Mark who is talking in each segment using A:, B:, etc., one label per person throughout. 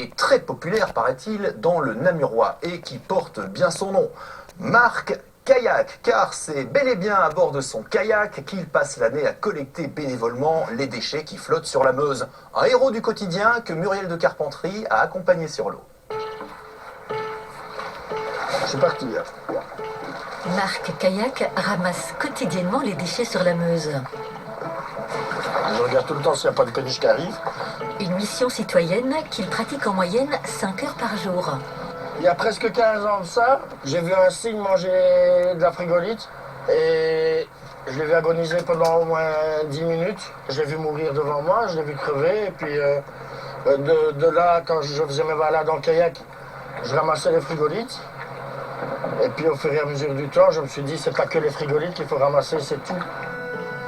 A: est très populaire, paraît-il, dans le Namurois et qui porte bien son nom. Marc Kayak, car c'est bel et bien à bord de son kayak qu'il passe l'année à collecter bénévolement les déchets qui flottent sur la Meuse. Un héros du quotidien que Muriel de Carpentry a accompagné sur l'eau.
B: C'est parti.
C: Marc Kayak ramasse quotidiennement les déchets sur la Meuse.
B: Je regarde tout le temps s'il n'y a pas de péniche qui arrive.
C: Une mission citoyenne qu'il pratique en moyenne 5 heures par jour.
B: Il y a presque 15 ans de ça, j'ai vu un cygne manger de la frigolite et je l'ai vu agoniser pendant au moins 10 minutes. Je l'ai vu mourir devant moi, je l'ai vu crever et puis de là, quand je faisais mes balades en kayak, je ramassais les frigolites. Et puis au fur et à mesure du temps, je me suis dit, c'est pas que les frigolites qu'il faut ramasser, c'est tout.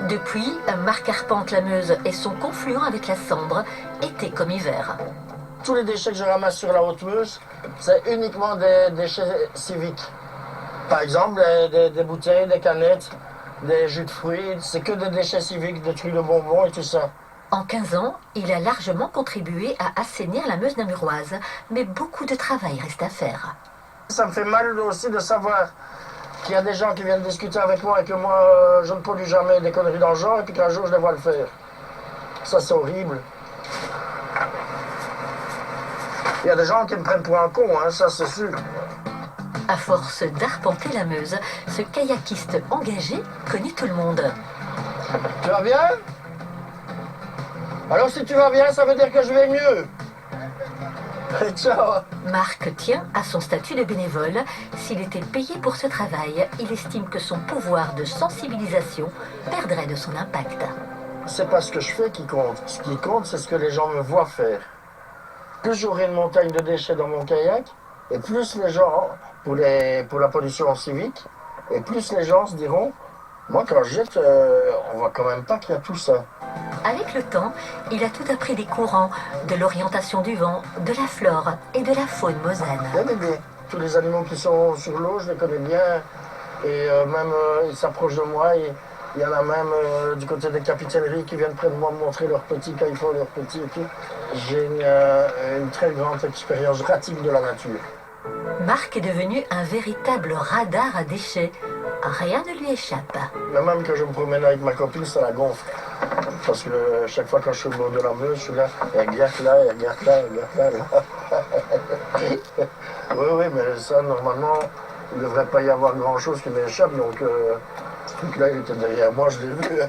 C: Depuis, Marc arpente la Meuse et son confluent avec la Sambre, été comme hiver.
B: Tous les déchets que je ramasse sur la Haute-Meuse, c'est uniquement des déchets civiques. Par exemple, des bouteilles, des canettes, des jus de fruits, c'est que des déchets civiques, des trucs de bonbons et tout ça.
C: En 15 ans, il a largement contribué à assainir la Meuse namuroise, mais beaucoup de travail reste à faire.
B: Ça me fait mal aussi de savoir qu'il y a des gens qui viennent discuter avec moi et que moi, je ne pollue jamais des conneries dans le genre et puis qu'un jour, je les vois le faire. Ça, c'est horrible. Il y a des gens qui me prennent pour un con, hein, ça c'est sûr.
C: À force d'arpenter la Meuse, ce kayakiste engagé connaît tout le monde.
B: Tu vas bien? Alors si tu vas bien, ça veut dire que je vais mieux. Ciao.
C: Marc tient à son statut de bénévole. S'il était payé pour ce travail, il estime que son pouvoir de sensibilisation perdrait de son impact.
B: C'est pas ce que je fais qui compte. Ce qui compte, c'est ce que les gens me voient faire. Plus j'aurai une montagne de déchets dans mon kayak, et plus les gens, pour la pollution civique, et plus les gens se diront, moi quand je jette, on voit quand même pas qu'il y a tout ça.
C: Avec le temps, il a tout appris des courants, de l'orientation du vent, de la flore et de la faune mosaine.
B: Tous les animaux qui sont sur l'eau, je les connais bien, et même ils s'approchent de moi. Il y en a même du côté des capitaineries qui viennent près de moi me montrer leurs petits quand ils font leurs petits et tout. J'ai une très grande expérience pratique de la nature.
C: Marc est devenu un véritable radar à déchets. Rien ne lui échappe.
B: Mais même quand je me promène avec ma copine, ça la gonfle. Parce que chaque fois quand je suis au bord de la Meuse, je suis là, et regarde là, et regarde là, et regarde là. Oui, mais ça, normalement, il ne devrait pas y avoir grand-chose qui m'échappe, donc ce truc-là, il était derrière moi, je l'ai vu.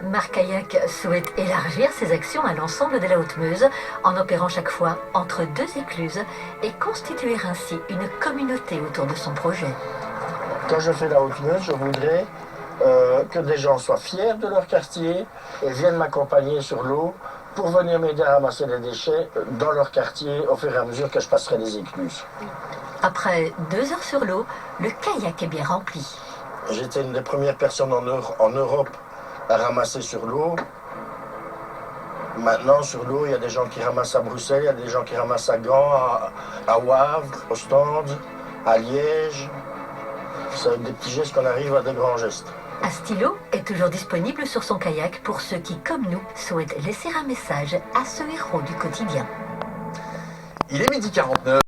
C: Marc Kayak souhaite élargir ses actions à l'ensemble de la Haute-Meuse en opérant chaque fois entre 2 écluses et constituer ainsi une communauté autour de son projet.
B: Quand je fais la Haute-Meuse, je voudrais que des gens soient fiers de leur quartier et viennent m'accompagner sur l'eau pour venir m'aider à ramasser les déchets dans leur quartier au fur et à mesure que je passerai les écluses.
C: Après 2 heures sur l'eau, le kayak est bien rempli.
B: J'étais une des premières personnes en Europe à ramasser sur l'eau. Maintenant, sur l'eau, il y a des gens qui ramassent à Bruxelles, il y a des gens qui ramassent à Gand, à Wavre, au Stand, à Liège. C'est avec des petits gestes qu'on arrive à des grands gestes.
C: Astilo est toujours disponible sur son kayak pour ceux qui, comme nous, souhaitent laisser un message à ce héros du quotidien.
A: Il est 12h49.